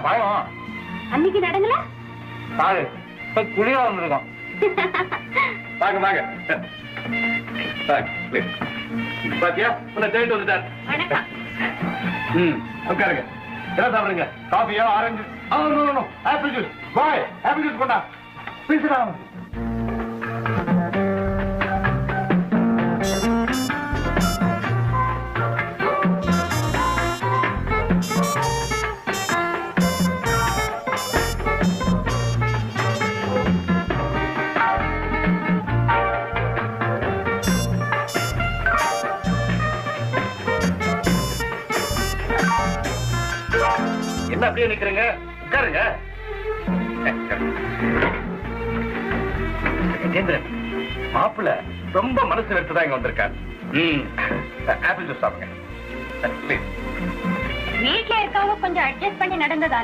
பயம். அன்னைக்கு நடங்கல பாரு குழியா வந்திருக்கோம். வாங்க வாங்க. பாத்தியா உன்னை தேடிட்டு வந்துட்டார். வணக்கம். உட்காருங்க. என்ன சாப்பிடுங்க? காஃபியா orange? Apple juice. Boy apple juice கொண்டா. பேசுறா. என்ன அப்படியே நிக்கிறீங்க? உட்காருங்க. கஜேந்திரன் மாப்பிள்ள ரொம்ப மனசு எடுத்துதான் இங்க வந்திருக்காரு. ஆப்பிள் ஜூஸ் சாப்பிடுங்க. வீட்டுல இருக்கவங்க கொஞ்சம் அட்ஜஸ்ட் பண்ணி நடந்ததா